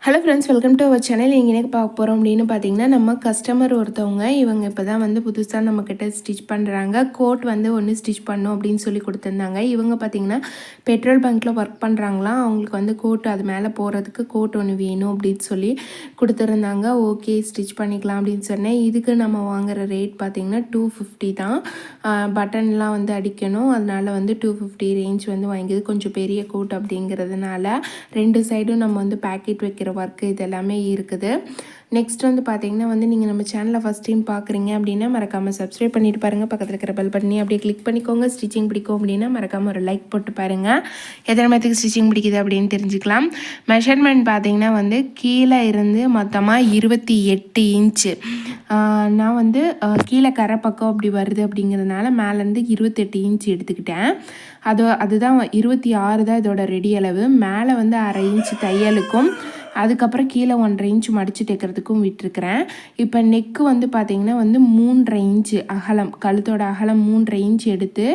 Hello friends, welcome to our channel. இங்கே என்ன பார்க்க போகிறோம் அப்படின்னு பார்த்தீங்கன்னா, நம்ம கஸ்டமர் ஒருத்தவங்க இவங்க இப்போ தான் வந்து புதுசாக நம்மக்கிட்ட ஸ்டிச் பண்ணுறாங்க. கோட் வந்து ஒன்று ஸ்டிச் பண்ணும் அப்படின்னு சொல்லி கொடுத்துருந்தாங்க. இவங்க பார்த்தீங்கன்னா பெட்ரோல் பங்க்கில் ஒர்க் பண்ணுறாங்களாம். அவங்களுக்கு வந்து கோட் அது மேலே போகிறதுக்கு கோட் ஒன்று வேணும் அப்படின்னு சொல்லி கொடுத்துருந்தாங்க. ஓகே, ஸ்டிச் பண்ணிக்கலாம் அப்படின்னு சொன்னேன். இதுக்கு நம்ம வாங்குகிற ரேட் பார்த்திங்கன்னா 250 தான். பட்டன்லாம் வந்து அடிக்கணும், அதனால் வந்து 250 ரேஞ்ச் வந்து வாங்கிது. கொஞ்சம் பெரிய கோட் அப்படிங்கிறதுனால 2 சைடும் நம்ம வந்து பேக்கெட் வைக்கிற ஒர்க்கு இது எல்லாமே இருக்குது. நெக்ஸ்ட் வந்து பார்த்தீங்கன்னா வந்து நீங்கள் நம்ம சேனலை ஃபஸ்ட் டைம் பார்க்குறீங்க அப்படின்னா மறக்காமல் சப்ஸ்கிரைப் பண்ணிட்டு பாருங்கள். பக்கத்தில் இருக்கிற பெல் பட்டனி அப்படியே கிளிக் பண்ணிக்கோங்க. ஸ்டிச்சிங் பிடிக்கும் அப்படின்னா மறக்காமல் ஒரு லைக் போட்டு பாருங்கள். எத்தனை பேத்துக்கு ஸ்டிச்சிங் பிடிக்குது அப்படின்னு தெரிஞ்சுக்கலாம். மெஷர்மெண்ட் பார்த்தீங்கன்னா வந்து கீழே இருந்து மொத்தமாக 28 இன்ச்சு. நான் வந்து கீழே கரை பக்கம் அப்படி வருது அப்படிங்கிறதுனால மேலேருந்து 28 இன்ச்சு எடுத்துக்கிட்டேன். அதுதான் 26 தான் இதோட ரெடி அளவு. மேலே வந்து 1/2 இன்ச்சு தையலுக்கும் அதுக்கப்புறம் கீழே 1.5 இன்ச்சு மடித்து தைக்கிறதுக்கும் விட்டுருக்குறேன். இப்போ நெக்கு வந்து பார்த்திங்கன்னா வந்து 3.5 இன்ச்சு அகலம், கழுத்தோட அகலம் 3.5 இன்ச்சு எடுத்து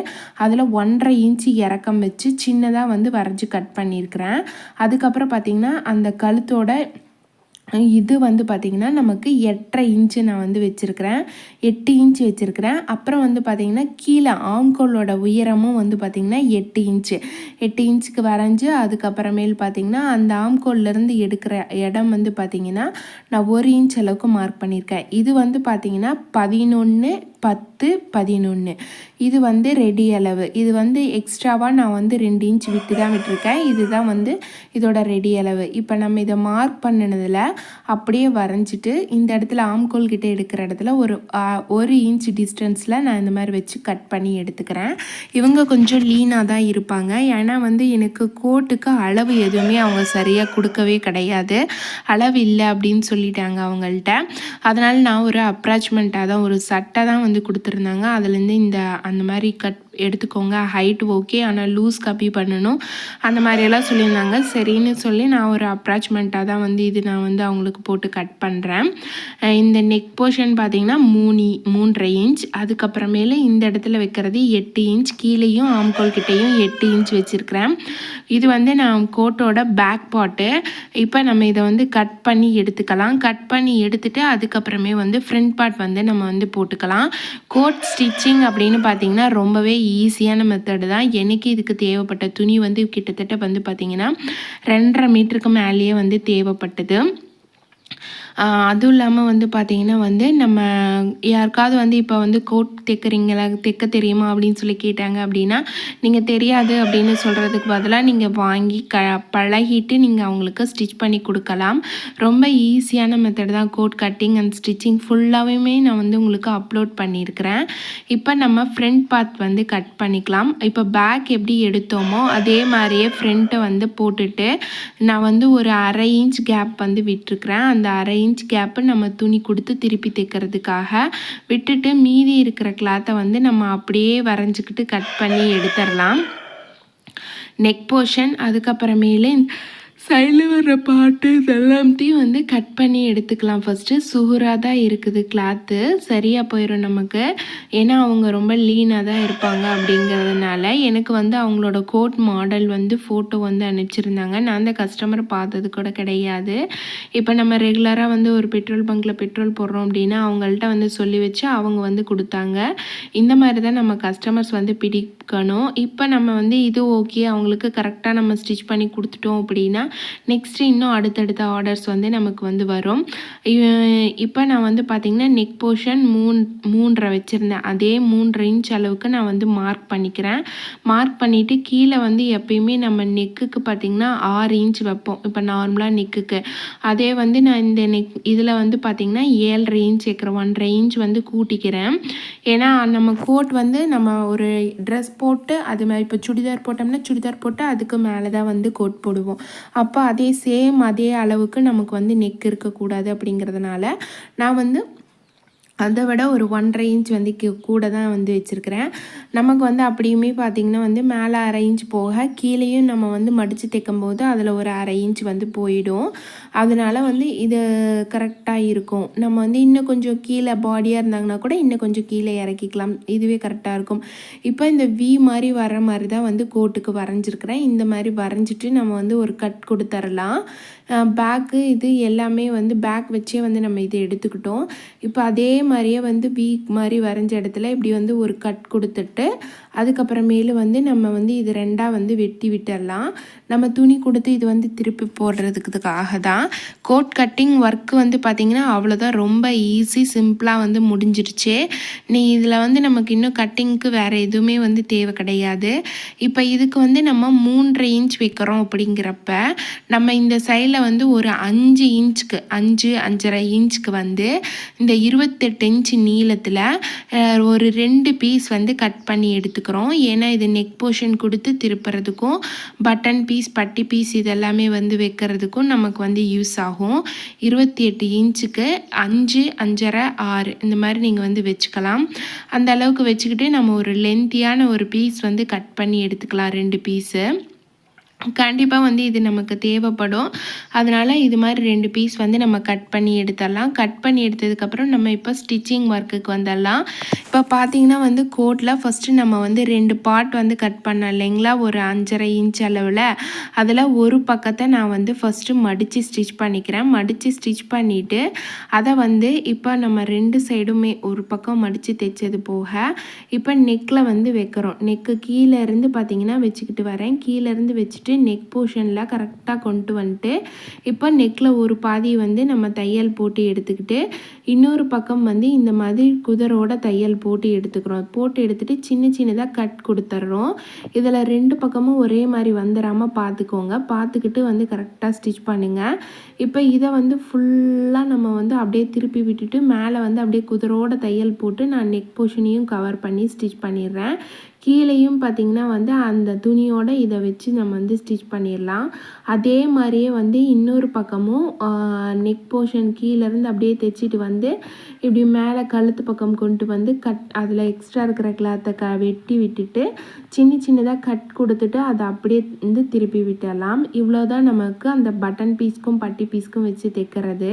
அதில் 1.5 இன்ச்சு இறக்கம் வச்சு சின்னதாக வந்து வரைஞ்சி கட் பண்ணியிருக்கிறேன். அதுக்கப்புறம் பார்த்திங்கன்னா அந்த கழுத்தோட இது வந்து பார்த்திங்கன்னா நமக்கு 8.5 இன்ச்சு நான் வந்து வச்சுருக்கிறேன், 8 இன்ச்சு வச்சுருக்கிறேன். அப்புறம் வந்து பார்த்திங்கன்னா கீழே ஆம்கோலோட உயரமும் வந்து பார்த்திங்கன்னா 8 இன்ச்சு 8 இன்ச்சுக்கு வரைஞ்சி அதுக்கப்புறமேல் பார்த்திங்கன்னா அந்த ஆம்கோல்லேருந்து எடுக்கிற இடம் வந்து பார்த்திங்கன்னா நான் 1 இன்ச் அளவுக்கு மார்க் பண்ணியிருக்கேன். இது வந்து பார்த்திங்கன்னா 11, 10, 11 இது வந்து ரெடி அளவு. இது வந்து எக்ஸ்ட்ராவாக நான் வந்து 2 இன்ச் விட்டு தான் விட்டுருக்கேன். இதுதான் வந்து இதோட ரெடி அளவு. இப்போ நம்ம இதை மார்க் பண்ணினதில் அப்படியே வரைஞ்சிட்டு இந்த இடத்துல ஆம்கோல் கிட்டே எடுக்கிற இடத்துல ஒரு இன்ச் டிஸ்டன்ஸில் நான் இந்த மாதிரி வச்சு கட் பண்ணி எடுத்துக்கிறேன். இவங்க கொஞ்சம் லீனாக தான் இருப்பாங்க. ஏன்னா வந்து எனக்கு கோட்டுக்கு அளவு எதுவுமே அவங்க சரியாக கொடுக்கவே கிடையாது. அளவு இல்லை அப்படின்னு சொல்லிட்டாங்க அவங்கள்ட்ட. அதனால் நான் ஒரு அப்ராச்மெண்ட்டாக தான் ஒரு சட்டை தான் வந்து கொடுத்துருந்தாங்க. அதுலேருந்து அந்த மாதிரி கட் எடுத்துக்கோங்க, ஹைட் ஓகே ஆனால் லூஸ் காப்பி பண்ணணும் அந்த மாதிரியெல்லாம் சொல்லியிருந்தாங்க. சரின்னு சொல்லி நான் ஒரு அப்ராச்மெண்ட்டாக தான் வந்து இது நான் வந்து அவங்களுக்கு போட்டு கட் பண்ணுறேன். இந்த நெக் போர்ஷன் பார்த்திங்கன்னா 3.5 இன்ச், அதுக்கப்புறமேலே இந்த இடத்துல வைக்கிறது 8 இன்ச், கீழேயும் ஆம்கோல் கிட்டேயும் 8 இன்ச் வச்சுருக்கிறேன். இது வந்து நான் கோட்டோட பேக் பார்ட்டு. இப்போ நம்ம இதை வந்து கட் பண்ணி எடுத்துக்கலாம். கட் பண்ணி எடுத்துகிட்டு அதுக்கப்புறமே வந்து ஃப்ரண்ட் பார்ட் வந்து நம்ம வந்து போட்டுக்கலாம். கோட் ஸ்டிச்சிங் அப்படின்னு பார்த்திங்கன்னா ரொம்பவே ஈஸியான மெத்தடு தான். எனக்கு இதுக்கு தேவைப்பட்ட துணி வந்து கிட்டத்தட்ட வந்து பார்த்திங்கன்னா 2.5 மீட்டருக்கு மேலேயே வந்து தேவைப்பட்டது. அதுவும் இல்லாமல் வந்து பார்த்திங்கன்னா வந்து நம்ம யாருக்காவது வந்து இப்போ வந்து கோட் தைக்க தெரியுமா அப்படின்னு சொல்லி கேட்டாங்க அப்படின்னா நீங்கள் தெரியாது அப்படின்னு சொல்கிறதுக்கு பதிலாக நீங்கள் வாங்கி பழகிட்டு நீங்கள் அவங்களுக்கு ஸ்டிச் பண்ணி கொடுக்கலாம். ரொம்ப ஈஸியான மெத்தட் தான். கோட் கட்டிங் அண்ட் ஸ்டிச்சிங் ஃபுல்லாகவே நான் வந்து உங்களுக்கு அப்லோட் பண்ணியிருக்கிறேன். இப்போ நம்ம ஃப்ரண்ட் பார்ட் வந்து கட் பண்ணிக்கலாம். இப்போ பேக் எப்படி எடுத்தோமோ அதே மாதிரியே ஃப்ரண்ட்டை வந்து போட்டுட்டு நான் வந்து ஒரு 1/2 இன்ச் கேப் வந்து விட்டுருக்குறேன். அந்த 1/2 இன்ச் கேப்பு நம்ம துணி கொடுத்து திருப்பி தைக்கிறதுக்காக விட்டுட்டு மீதி இருக்கிற கிளாத்தை வந்து நம்ம அப்படியே வரைஞ்சிக்கிட்டு கட் பண்ணி எடுத்துடலாம். நெக் போர்ஷன் அதுக்கப்புறமேலே சைடில் வர்ற பாட்டு இதெல்லாத்தையும் வந்து கட் பண்ணி எடுத்துக்கலாம். ஃபஸ்ட்டு சுகுராக தான் இருக்குது கிளாத்து, சரியாக போயிடும் நமக்கு. ஏன்னா அவங்க ரொம்ப லீனாக தான் இருப்பாங்க அப்படிங்கிறதுனால. எனக்கு வந்து அவங்களோட கோட் மாடல் வந்து ஃபோட்டோ வந்து அனுப்பிச்சிருந்தாங்க. நான் அந்த கஸ்டமரை பார்த்தது கூட கிடையாது. இப்போ நம்ம ரெகுலராக வந்து ஒரு பெட்ரோல் பங்க்கில் பெட்ரோல் போடுறோம் அப்படின்னா அவங்கள்ட்ட வந்து சொல்லி வச்சு அவங்க வந்து கொடுத்தாங்க. இந்த மாதிரி தான் நம்ம கஸ்டமர்ஸ் வந்து பிடிக்கணும். இப்போ நம்ம வந்து இது ஓகே அவங்களுக்கு கரெக்டாக நம்ம ஸ்டிச் பண்ணி கொடுத்துட்டோம் அப்படின்னா நெக்ஸ்ட்டு இன்னும் அடுத்தடுத்த ஆர்டர்ஸ் வந்து நமக்கு வந்து வரும். இப்போ நான் வந்து பார்த்திங்கன்னா நெக் போர்ஷன் 3.5 வச்சுருந்தேன். அதே 3.5 இன்ச் அளவுக்கு நான் வந்து மார்க் பண்ணிக்கிறேன். மார்க் பண்ணிவிட்டு கீழே வந்து எப்பயுமே நம்ம நெக்குக்கு பார்த்திங்கன்னா 6 இன்ச் வைப்போம் இப்போ நார்மலாக நெக்குக்கு. அதே வந்து நான் இந்த இதில் வந்து பார்த்திங்கன்னா 7.5 இன்ச் வைக்கிறேன். 1.5 இன்ச் வந்து கூட்டிக்கிறேன். ஏன்னா நம்ம கோட் வந்து நம்ம ஒரு ட்ரெஸ் போட்டு அது மாதிரி இப்போ சுடிதார் போட்டோம்னா சுடிதார் போட்டு அதுக்கு மேலே தான் வந்து கோட் போடுவோம். அப்போ அதே அளவுக்கு நமக்கு வந்து நெக் இருக்கக்கூடாது அப்படிங்கிறதுனால நான் வந்து அதை விட ஒரு 1.5 இன்ச் வந்து கூட தான் வந்து வச்சுருக்கிறேன். நமக்கு வந்து அப்படியுமே பார்த்திங்கன்னா வந்து மேலே 1/2 இன்ச் போக கீழேயும் நம்ம வந்து மடித்து தைக்கும்போது அதில் ஒரு 1/2 இன்ச் வந்து போயிடும். அதனால் வந்து இது கரெக்டாக இருக்கும். நம்ம வந்து இன்னும் கொஞ்சம் கீழே பாடியாக இருந்தாங்கன்னா கூட இன்னும் கொஞ்சம் கீழே இறக்கிக்கலாம். இதுவே கரெக்டாக இருக்கும். இப்போ இந்த வி மாதிரி வர மாதிரி தான் வந்து கோட்டுக்கு வரைஞ்சிருக்கிறேன். இந்த மாதிரி வரைஞ்சிட்டு நம்ம வந்து ஒரு கட் கொடுத்துடலாம். பேக்கு இது எல்லாமே வந்து பேக் வச்சே வந்து நம்ம இதை எடுத்துக்கிட்டோம். இப்போ அதே மாதிரியே வந்து வீக் மாதிரி வரைஞ்ச இடத்துல இப்படி வந்து ஒரு கட் கொடுத்துட்டு அதுக்கப்புறமேலு வந்து நம்ம வந்து இது ரெண்டாக வந்து வெட்டி விட்டுடலாம். நம்ம துணி கொடுத்து இது வந்து திருப்பி போடுறதுக்காக தான். கோட் கட்டிங் ஒர்க்கு வந்து பார்த்திங்கன்னா அவ்வளோதான், ரொம்ப ஈஸி, சிம்பிளாக வந்து முடிஞ்சிருச்சு. இதில் வந்து நமக்கு இன்னும் கட்டிங்க்கு வேறு எதுவுமே வந்து தேவை கிடையாது. இப்போ இதுக்கு வந்து நம்ம 3.5 இன்ச் வைக்கிறோம். அப்படிங்கிறப்ப நம்ம இந்த சைடில் வந்து ஒரு 5 இன்ச்சுக்கு 5.5 இன்ச்சுக்கு வந்து இந்த 28 இன்ச் நீளத்தில் ஒரு 2 பீஸ் வந்து கட் பண்ணி எடுத்துக்கிறோம். ஏன்னா இது நெக் போர்ஷன் கொடுத்து திருப்புறதுக்கும் பட்டன் பீஸ் பட்டி பீஸ் இதெல்லாமே வந்து வைக்கிறதுக்கும் நமக்கு வந்து யூஸ் ஆகும். 28 இன்ச்சுக்கு 5, 5.5, 6 இந்த மாதிரி நீங்கள் வந்து வச்சுக்கலாம். அந்த அளவுக்கு வச்சுக்கிட்டு நம்ம ஒரு லென்த்தியான ஒரு பீஸ் வந்து கட் பண்ணி எடுத்துக்கலாம், 2 பீஸு. கண்டிப்பாக வந்து இது நமக்கு தேவைப்படும். அதனால் இது மாதிரி 2 பீஸ் வந்து நம்ம கட் பண்ணி எடுத்துடலாம். கட் பண்ணி எடுத்ததுக்கப்புறம் நம்ம இப்போ ஸ்டிச்சிங் ஒர்க்குக்கு வந்துடலாம். இப்போ பார்த்திங்கன்னா வந்து கோட்டில் ஃபஸ்ட்டு நம்ம வந்து 2 பார்ட் வந்து கட் பண்ணோம் இல்லைங்களா, ஒரு 5.5 இன்ச் அளவில். அதில் ஒரு பக்கத்தை நான் வந்து ஃபஸ்ட்டு மடித்து ஸ்டிச் பண்ணிக்கிறேன். மடித்து ஸ்டிச் பண்ணிவிட்டு அதை வந்து இப்போ நம்ம 2 சைடுமே ஒரு பக்கம் மடித்து தைச்சது போக இப்போ நெக்கில் வந்து வைக்கிறோம். நெக்கு கீழே இருந்து பார்த்திங்கன்னா வச்சுக்கிட்டு வரேன். கீழேருந்து வச்சுட்டு நெக் போர்ஷனில் கரெக்டாக கொண்டு வந்துட்டு இப்போ நெக்கில் ஒரு பாதி வந்து நம்ம தையல் போட்டு எடுத்துக்கிட்டு இன்னொரு பக்கம் வந்து இந்த மாதிரி குதிரோட தையல் போட்டு எடுத்துக்கிறோம். போட்டு எடுத்துகிட்டு சின்ன சின்னதாக கட் கொடுத்துட்றோம். இதில் 2 பக்கமும் ஒரே மாதிரி வந்துடாமல் பார்த்துக்கோங்க. பார்த்துக்கிட்டு வந்து கரெக்டாக ஸ்டிச் பண்ணுங்கள். இப்போ இதை வந்து ஃபுல்லாக நம்ம வந்து அப்படியே திருப்பி விட்டுட்டு மேலே வந்து அப்படியே குதிரோட தையல் போட்டு நான் நெக் போர்ஷனையும் கவர் பண்ணி ஸ்டிச் பண்ணிடுறேன். கீழேயும் பார்த்திங்கன்னா வந்து அந்த துணியோட இதை வச்சு நம்ம வந்து ஸ்டிச் பண்ணிடலாம். அதே மாதிரியே வந்து இன்னொரு பக்கமும் நெக் போர்ஷன் கீழேருந்து அப்படியே தைச்சிட்டு வந்து இப்படி மேலே கழுத்து பக்கம் கொண்டு வந்து அதில் எக்ஸ்ட்ரா இருக்கிற கிளாத்தை வெட்டி விட்டுட்டு சின்ன சின்னதாக கட் கொடுத்துட்டு அதை அப்படியே வந்து திருப்பி விட்டுடலாம். இவ்வளோதான் நமக்கு அந்த பட்டன் பீஸ்க்கும் பட்டி பீஸ்க்கும் வச்சு தைக்கிறது.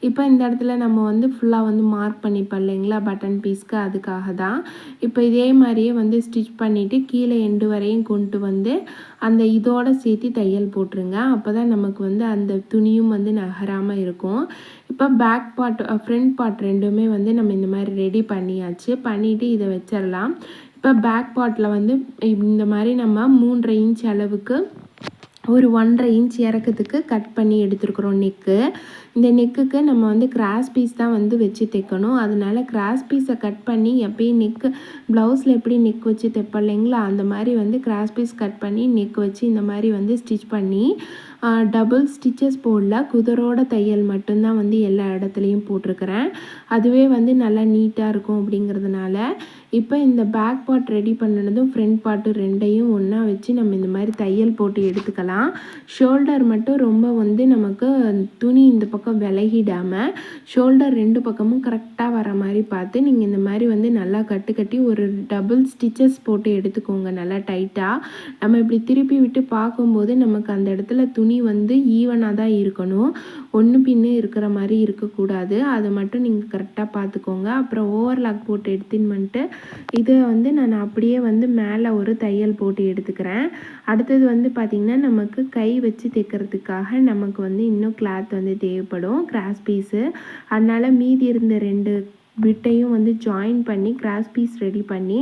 இப்போ இந்த இடத்துல நம்ம வந்து ஃபுல்லாக வந்து மார்க் பண்ணிப்போம் இல்லைங்களா பட்டன் பீஸ்க்கு, அதுக்காக தான். இப்போ இதே மாதிரியே வந்து ஸ்டிச் பண்ணிவிட்டு கீழே எண்டு வரையும் கொண்டு வந்து அந்த இதோட சேர்த்து தையல் போட்டுருங்க. அப்போ தான் நமக்கு வந்து அந்த துணியும் வந்து நகராமல் இருக்கும். இப்போ பேக் பார்ட் ஃப்ரண்ட் பார்ட் ரெண்டுமே வந்து நம்ம இந்த மாதிரி ரெடி பண்ணியாச்சு. பண்ணிவிட்டு இதை வச்சிடலாம். இப்போ பேக் பார்ட்டில் வந்து இந்த மாதிரி நம்ம 3.5 இன்ச் அளவுக்கு ஒரு 1.5 இன்ச் இறக்கத்துக்கு கட் பண்ணி எடுத்துருக்குறோம் நெக்கு. இந்த நெக்குக்கு நம்ம வந்து கிராஸ் பீஸ் தான் வந்து வச்சு தைக்கணும். அதனால கிராஸ் பீஸை கட் பண்ணி எப்பயும் நெக்கு ப்ளவுஸில் எப்படி நெக் வச்சு தைப்போம் இல்லைங்களா, அந்த மாதிரி வந்து கிராஸ் பீஸ் கட் பண்ணி நெக் வச்சு இந்த மாதிரி வந்து ஸ்டிச் பண்ணி டபுள் ஸ்டிச்சஸ் போடல, குதிரோட தையல் மட்டும்தான் வந்து எல்லா இடத்துலையும் போட்டிருக்கிறேன். அதுவே வந்து நல்லா நீட்டாக இருக்கும் அப்படிங்கிறதுனால இப்போ இந்த பேக் பார்ட் ரெடி பண்ணினதும் ஃப்ரண்ட் பார்ட்டு ரெண்டையும் ஒன்றா வச்சு நம்ம இந்த மாதிரி தையல் போட்டு எடுத்துக்கலாம். ஷோல்டர் மட்டும் ரொம்ப வந்து நமக்கு துணி இந்த பக்கம் விலகிடாமல் ஷோல்டர் 2 பக்கமும் கரெக்டாக வர மாதிரி பார்த்து நீங்கள் இந்த மாதிரி வந்து நல்லா கட்டி ஒரு டபுள் ஸ்டிச்சஸ் போட்டு எடுத்துக்கோங்க நல்லா டைட்டாக. நம்ம இப்படி திருப்பி விட்டு பார்க்கும்போது நமக்கு அந்த இடத்துல துணி வந்து ஈவனாக தான் இருக்கணும், ஒன்று பின்னு இருக்கிற மாதிரி இருக்கக்கூடாது. அதை மட்டும் நீங்கள் கரெக்டாக பார்த்துக்கோங்க. அப்புறம் ஓவர்லாக் போட்டு எடுத்துன்னு வந்துட்டு இதை வந்து நான் அப்படியே வந்து மேலே ஒரு தையல் போட்டு எடுத்துக்கிறேன். அடுத்தது வந்து பார்த்திங்கன்னா நமக்கு கை வச்சு தைக்கிறதுக்காக நமக்கு வந்து இன்னும் கிளாத் வந்து தேவைப்படும், கிராஸ் பீஸு. அதனால் மீதி இருந்த 2 பிட்டையும் வந்து ஜாயின் பண்ணி கிராஸ் பீஸ் ரெடி பண்ணி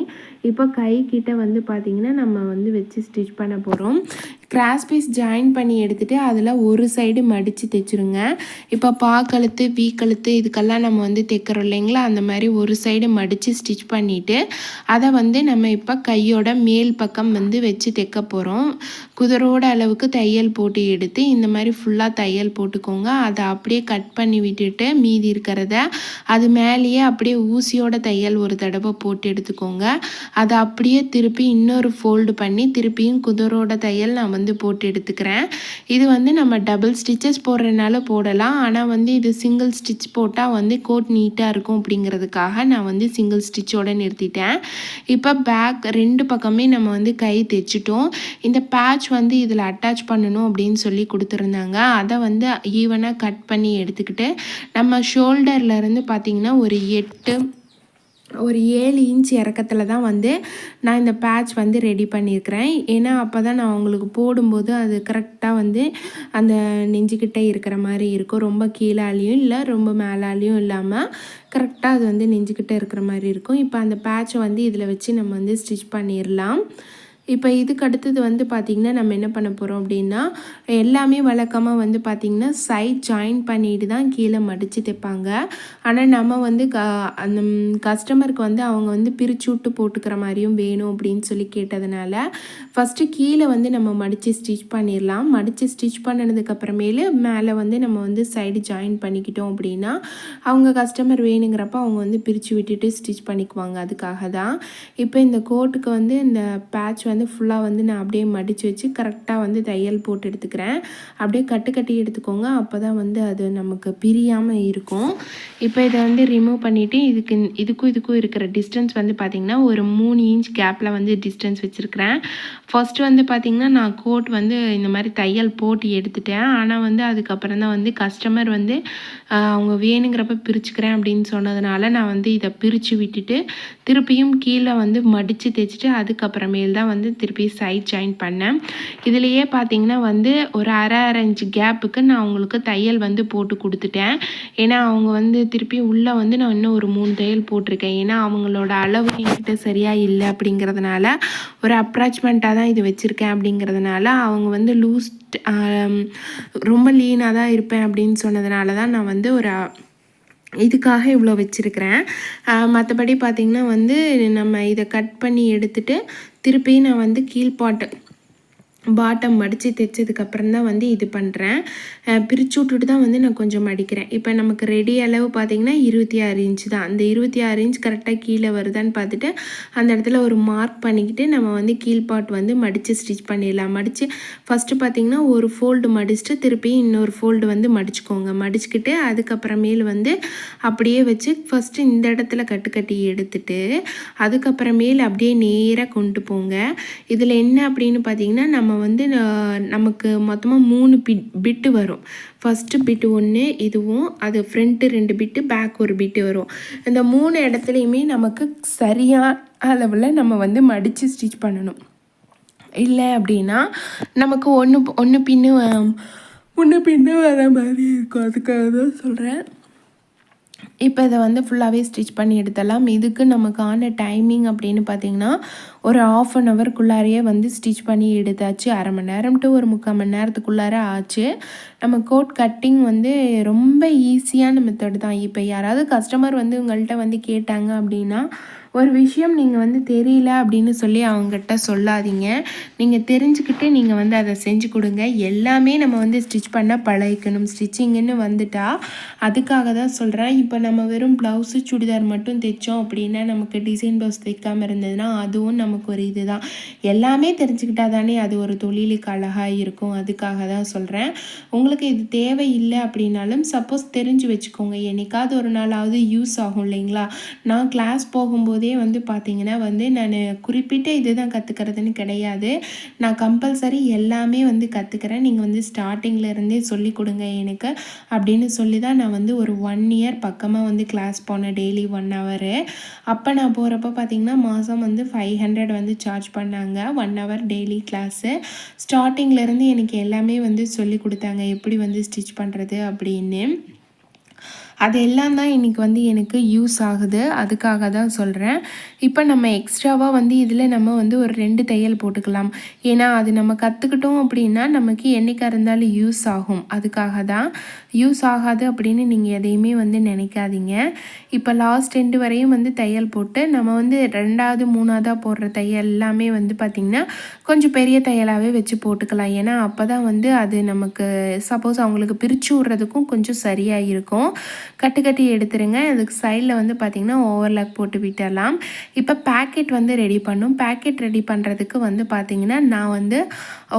இப்போ கை கிட்ட வந்து பார்த்திங்கன்னா நம்ம வந்து வச்சு ஸ்டிச் பண்ண போகிறோம். கிராஸ் பீஸ் ஜாயின் பண்ணி எடுத்துகிட்டு அதில் ஒரு சைடு மடித்து தைச்சிருங்க. இப்போ கழுத்து வீ கழுத்து இதுக்கெல்லாம் நம்ம வந்து தைக்கிறோம் இல்லைங்களா, அந்த மாதிரி ஒரு சைடு மடித்து ஸ்டிச் பண்ணிவிட்டு அதை வந்து நம்ம இப்போ கையோட மேல் பக்கம் வந்து வச்சு தைக்க போகிறோம். குதிரோட அளவுக்கு தையல் போட்டு எடுத்து இந்த மாதிரி ஃபுல்லாக தையல் போட்டுக்கோங்க. அதை அப்படியே கட் பண்ணி விட்டுட்டு மீதி இருக்கிறத அது மேலேயே அப்படியே ஊசியோட தையல் ஒரு தடவை போட்டு எடுத்துக்கோங்க. அதை அப்படியே திருப்பி இன்னொரு ஃபோல்டு பண்ணி திருப்பியும் குதிரோட தையல் நான் வந்து போட்டு எடுத்துக்கிறேன். இது வந்து நம்ம டபுள் ஸ்டிச்சஸ் போடுறதுனால போடலாம், ஆனால் வந்து இது சிங்கிள் ஸ்டிச் போட்டால் வந்து கோட் நீட்டாக இருக்கும் அப்படிங்கிறதுக்காக நான் வந்து சிங்கிள் ஸ்டிச்சோடு நிறுத்திட்டேன். இப்போ பேக் 2 பக்கமே நம்ம வந்து கை தைச்சிட்டோம். இந்த பேட்ச் வந்து இதில் அட்டாச் பண்ணணும் அப்படின்னு சொல்லி கொடுத்துருந்தாங்க. அதை வந்து ஈவனாக கட் பண்ணி எடுத்துக்கிட்டு நம்ம ஷோல்டர்லேருந்து பார்த்திங்கன்னா ஒரு ஒரு 7 இன்ச் இறக்கத்தில் தான் வந்து நான் இந்த பேட்ச் வந்து ரெடி பண்ணியிருக்கிறேன். ஏன்னா அப்போ தான் நான் அவங்களுக்கு போடும்போது அது கரெக்டாக வந்து அந்த நெஞ்சுக்கிட்டே இருக்கிற மாதிரி இருக்கும். ரொம்ப கீழாலேயும் இல்லை, ரொம்ப மேலாலேயும் இல்லாமல் கரெக்டாக அது வந்து நெஞ்சுக்கிட்டே இருக்கிற மாதிரி இருக்கும். இப்போ அந்த பேட்சை வந்து இதில் வச்சு நம்ம வந்து ஸ்டிச் பண்ணிடலாம். இப்போ இதுக்கு அடுத்தது வந்து பார்த்திங்கன்னா நம்ம என்ன பண்ண போகிறோம் அப்படின்னா, எல்லாமே வழக்கமாக வந்து பார்த்திங்கன்னா சைட் ஜாயின் பண்ணிட்டு தான் கீழே மடித்து தைப்பாங்க. ஆனால் நம்ம வந்து அந்த கஸ்டமருக்கு வந்து அவங்க வந்து பிரித்து விட்டு போட்டுக்கிற மாதிரியும் வேணும் அப்படின்னு சொல்லி கேட்டதுனால ஃபஸ்ட்டு கீழே வந்து நம்ம மடித்து ஸ்டிச் பண்ணிடலாம். மடித்து ஸ்டிச் பண்ணினதுக்கப்புறமேலு மேலே வந்து நம்ம வந்து சைடு ஜாயின் பண்ணிக்கிட்டோம் அப்படின்னா அவங்க கஸ்டமர் வேணுங்கிறப்ப அவங்க வந்து பிரித்து விட்டுட்டு ஸ்டிச் பண்ணிக்குவாங்க. அதுக்காக தான் இப்போ இந்த கோட்டுக்கு வந்து இந்த பேட்ச் வந்து ஃபுல்லாக வந்து நான் அப்படியே மடித்து வச்சு கரெக்டாக வந்து தையல் போட்டு எடுத்துக்கிறேன். அப்படியே கட்டி எடுத்துக்கோங்க, அப்போ தான் வந்து அது நமக்கு பிரியாமல் இருக்கும். இப்போ இதை வந்து ரிமூவ் பண்ணிவிட்டு இதுக்கும் இருக்கிற டிஸ்டன்ஸ் வந்து பார்த்திங்கன்னா ஒரு 3 இன்ச் கேப்பில் வந்து டிஸ்டன்ஸ் வச்சுருக்கிறேன். ஃபஸ்ட்டு வந்து பார்த்திங்கன்னா நான் கோட் வந்து இந்த மாதிரி தையல் போட்டு எடுத்துட்டேன். ஆனால் வந்து அதுக்கப்புறம் தான் வந்து கஸ்டமர் வந்து அவங்க வேணுங்கிறப்ப பிரிச்சுக்கிறேன் அப்படின்னு சொன்னதுனால நான் வந்து இதை பிரித்து விட்டுட்டு திருப்பியும் கீழே வந்து மடித்து தைச்சிட்டு அதுக்கப்புறமேல் தான் வந்து திருப்பி சைட் ஜாயின் பண்ணேன். இதுலேயே பார்த்தீங்கன்னா வந்து ஒரு அரை இன்ச் கேப்புக்கு நான் உங்களுக்கு தையல் வந்து போட்டு கொடுத்துட்டேன். ஏன்னா அவங்க வந்து திருப்பி உள்ளே வந்து நான் இன்னும் ஒரு 3 தையல் போட்டிருக்கேன். ஏன்னா அவங்களோட அளவு என்கிட்ட சரியாக இல்லை அப்படிங்கிறதுனால ஒரு அப்ராச்மெண்ட்டாக தான் இது வச்சுருக்கேன். அப்படிங்கிறதுனால அவங்க வந்து ரொம்ப லீனாக தான் இருப்பேன் அப்படின்னு சொன்னதுனால தான் நான் வந்து ஒரு இதுக்காக இவ்வளோ வச்சுருக்கிறேன். மற்றபடி பார்த்திங்கன்னா வந்து நம்ம இதை கட் பண்ணி எடுத்துகிட்டு திருப்பி நான் வந்து பாட்டம் மடித்து தைச்சதுக்கப்புறம் தான் வந்து இது பண்ணுறேன். பிரித்து விட்டுட்டு தான் வந்து நான் கொஞ்சம் மடிக்கிறேன். இப்போ நமக்கு ரெடி அளவு பார்த்திங்கன்னா 26 இன்ச் தான். அந்த 26 இன்ச் கரெக்டாக கீழே வருதான்னு பார்த்துட்டு அந்த இடத்துல ஒரு மார்க் பண்ணிக்கிட்டு நம்ம வந்து கீழ்பாட் வந்து மடித்து ஸ்டிச் பண்ணிடலாம். மடித்து ஃபஸ்ட்டு பார்த்திங்கன்னா ஒரு ஃபோல்டு மடிச்சுட்டு திருப்பி இன்னொரு ஃபோல்டு வந்து மடிச்சுக்கோங்க. மடிச்சுக்கிட்டு அதுக்கப்புறமேல் வந்து அப்படியே வச்சு ஃபஸ்ட்டு இந்த இடத்துல கட்டி எடுத்துட்டு அதுக்கப்புறமேல் அப்படியே நேராக கொண்டு போங்க. இதில் என்ன அப்படின்னு பார்த்திங்கன்னா நம்ம வந்து நமக்கு மொத்தமாக 3 பிட்டு வரும். ஃபஸ்ட்டு பிட்டு 1, இதுவும் அது ஃப்ரண்ட்டு 2 பிட்டு, பேக் ஒரு பிட்டு வரும். இந்த 3 இடத்துலையுமே நமக்கு சரியான அளவில் நம்ம வந்து மடித்து ஸ்டிச் பண்ணணும். இல்லை அப்படின்னா நமக்கு ஒன்று பின்னு வர மாதிரி இருக்கும். அதுக்காக தான் சொல்கிறேன். இப்போ இதை வந்து ஃபுல்லாகவே ஸ்டிச் பண்ணி எடுத்துடலாம். இதுக்கு நமக்கான டைமிங் அப்படின்னு பார்த்திங்கன்னா ஒரு 1/2 ஹவருக்குள்ளாரையே வந்து ஸ்டிச் பண்ணி எடுத்தாச்சு. 1/2 மணி நேரம் டு ஒரு 3/4 மணி நேரத்துக்குள்ளார ஆச்சு. நம்ம கோட் கட்டிங் வந்து ரொம்ப ஈஸியான மெத்தட் தான். இப்போ யாராவது கஸ்டமர் வந்து உங்கள்கிட்ட வந்து கேட்டாங்க அப்படின்னா ஒரு விஷயம் நீங்கள் வந்து தெரியல அப்படின்னு சொல்லி அவங்ககிட்ட சொல்லாதீங்க. நீங்கள் தெரிஞ்சுக்கிட்டு நீங்கள் வந்து அதை செஞ்சு கொடுங்க. எல்லாமே நம்ம வந்து ஸ்டிச் பண்ண பழகிக்கணும். ஸ்டிச்சிங்குன்னு வந்துட்டால் அதுக்காக தான் சொல்கிறேன். இப்போ நம்ம வெறும் ப்ளவுஸு சுடிதார் மட்டும் தைச்சோம் அப்படின்னா நமக்கு டிசைன் ப்ளவுஸ் தைக்காமல் இருந்ததுன்னா அதுவும் நமக்கு ஒரு இது தான். எல்லாமே தெரிஞ்சுக்கிட்டா தானே அது ஒரு தொழிலுக்கு அழகாக இருக்கும். அதுக்காக தான் சொல்கிறேன். உங்களுக்கு இது தேவையில்லை அப்படின்னாலும் சப்போஸ் தெரிஞ்சு வச்சுக்கோங்க. என்னைக்காவது ஒரு நாளாவது யூஸ் ஆகும் இல்லைங்களா? நான் கிளாஸ் போகும்போது வந்து பார்த்திங்கன்னா வந்து நான் குறிப்பிட்ட இது தான் கற்றுக்கிறதுன்னு கிடையாது. நான் கம்பல்சரி எல்லாமே வந்து கற்றுக்கிறேன். நீங்கள் வந்து ஸ்டார்டிங்லேருந்தே சொல்லி கொடுங்க எனக்கு அப்படின்னு சொல்லி தான் நான் வந்து ஒரு 1 இயர் பக்கமாக வந்து கிளாஸ் போனேன். Daily 1 hour. அப்போ நான் போகிறப்ப பார்த்திங்கன்னா மாதம் வந்து 500 வந்து சார்ஜ் பண்ணாங்க 1 ஹவர் டெய்லி கிளாஸு. ஸ்டார்டிங்லேருந்து எனக்கு எல்லாமே வந்து சொல்லி கொடுத்தாங்க எப்படி வந்து ஸ்டிச் பண்ணுறது அப்படின்னு. அது எல்லாம் தான் இன்றைக்கி வந்து எனக்கு யூஸ் ஆகுது. அதுக்காக தான் சொல்கிறேன். இப்போ நம்ம எக்ஸ்ட்ராவாக வந்து இதில் நம்ம வந்து ஒரு 2 தையல் போட்டுக்கலாம். ஏன்னா அது நம்ம கற்றுக்கிட்டோம் அப்படின்னா நமக்கு என்றைக்காக இருந்தாலும் யூஸ் ஆகும். அதுக்காக தான். யூஸ் ஆகாது அப்படின்னு நீங்கள் எதையுமே வந்து நினைக்காதீங்க. இப்போ லாஸ்ட் எண்டு வரையும் வந்து தையல் போட்டு நம்ம வந்து 2வது 3வதாக போடுற தையல் எல்லாமே வந்து பார்த்திங்கன்னா கொஞ்சம் பெரிய தையலாகவே வச்சு போட்டுக்கலாம். ஏன்னா அப்போ தான் வந்து அது நமக்கு சப்போஸ் அவங்களுக்கு பிரித்து விட்றதுக்கும் கொஞ்சம் சரியாக இருக்கும். கட்டி எடுத்துருங்க. அதுக்கு சைடில் வந்து பார்த்திங்கன்னா ஓவர்லாக் போட்டு விட்டுடலாம். இப்போ பேக்கெட் வந்து ரெடி பண்ணும். பேக்கெட் ரெடி பண்ணுறதுக்கு வந்து பார்த்திங்கன்னா நான் வந்து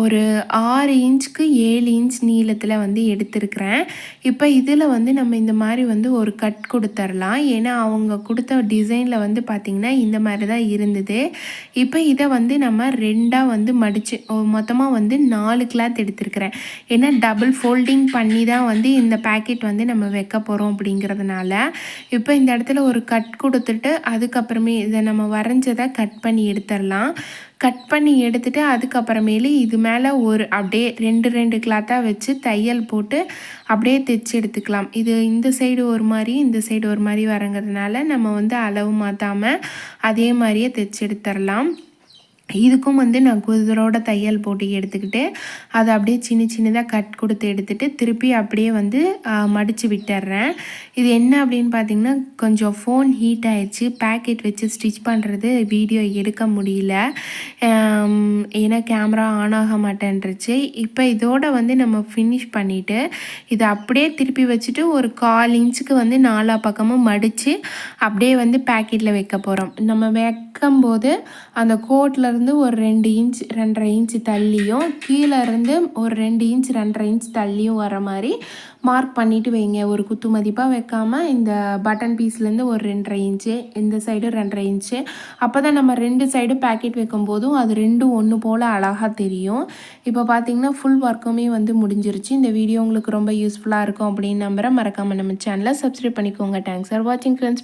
ஒரு 6 இன்ச்சுக்கு 7 இன்ச் நீளத்தில் வந்து எடுத்திருக்கிறேன். இப்போ இதில் வந்து நம்ம இந்த மாதிரி வந்து ஒரு கட் கொடுத்துர்லாம். ஏன்னா அவங்க கொடுத்த டிசைனில் வந்து பார்த்திங்கன்னா இந்த மாதிரி தான் இருந்தது. இப்போ இதை வந்து நம்ம ரெண்டாக வந்து மடித்து மொத்தமாக வந்து 4 கிளாத் எடுத்திருக்கிறேன். ஏன்னா டபுள் ஃபோல்டிங் பண்ணி தான் வந்து இந்த பேக்கெட் வந்து நம்ம வைக்க போகிறோம் அப்படிங்கிறதுனால. இப்போ இந்த இடத்துல ஒரு கட் கொடுத்துட்டு அதுக்கப்புறமே இதை நம்ம வரைஞ்சதை கட் பண்ணி எடுத்துடலாம். கட் பண்ணி எடுத்துகிட்டு அதுக்கப்புறமேலு இது மேலே ஒரு அப்படியே 2 கிளாத்தாக வச்சு தையல் போட்டு அப்படியே தைச்சி எடுத்துக்கலாம். இது இந்த சைடு ஒரு மாதிரி இந்த சைடு ஒரு மாதிரி வரங்கிறதுனால நம்ம வந்து அளவு மாற்றாமல் அதே மாதிரியே தைச்சி எடுத்துடலாம். இதுக்கும் வந்து நான் குதிரோட தையல் போட்டு எடுத்துக்கிட்டு அதை அப்படியே சின்னதாக கட் கொடுத்து எடுத்துகிட்டு திருப்பி அப்படியே வந்து மடித்து விட்டுறேன். இது என்ன அப்படின்னு பார்த்திங்கன்னா கொஞ்சம் ஃபோன் ஹீட் ஆகிடுச்சு. பேக்கெட் வச்சு ஸ்டிச் பண்ணுறது வீடியோ எடுக்க முடியல. ஏன்னா கேமரா ஆன் ஆக மாட்டேன்ருச்சு. இப்போ இதோட வந்து நம்ம ஃபினிஷ் பண்ணிவிட்டு இதை அப்படியே திருப்பி வச்சுட்டு ஒரு 1/4 இன்ச்சுக்கு வந்து 4 பக்கமும் மடித்து அப்படியே வந்து பேக்கெட்டில் வைக்க போகிறோம். நம்ம வைக்கும்போது அந்த கோட்டில் இருந்து ஒரு 2 இன்ச் 2.5 இன்ச் தள்ளியும் கீழே இருந்து ஒரு 2 இன்ச் 2.5 இன்ச் தள்ளியும் வர மாதிரி மார்க் பண்ணிவிட்டு வைங்க. ஒரு குத்து மதிப்பாக வைக்காமல் இந்த பட்டன் பீஸ்லேருந்து ஒரு 2.5 இன்ச்சு இந்த சைடு 2.5 இன்ச்சு. அப்போ தான் நம்ம 2 சைடு பேக்கெட் வைக்கும் போதும் அது ரெண்டும் ஒன்று போல் அழகாக தெரியும். இப்போ பார்த்திங்கன்னா ஃபுல் ஒர்க்குமே வந்து முடிஞ்சிருச்சு. இந்த வீடியோ உங்களுக்கு ரொம்ப யூஸ்ஃபுல்லாக இருக்கும் அப்படின்னு நம்புகிறேன். மறக்காமல் நம்ம சேனலை சப்ஸ்கிரைப் பண்ணிக்கோங்க. தேங்க்ஸ் ஃபார் வாட்சிங் ஃப்ரெண்ட்ஸ்.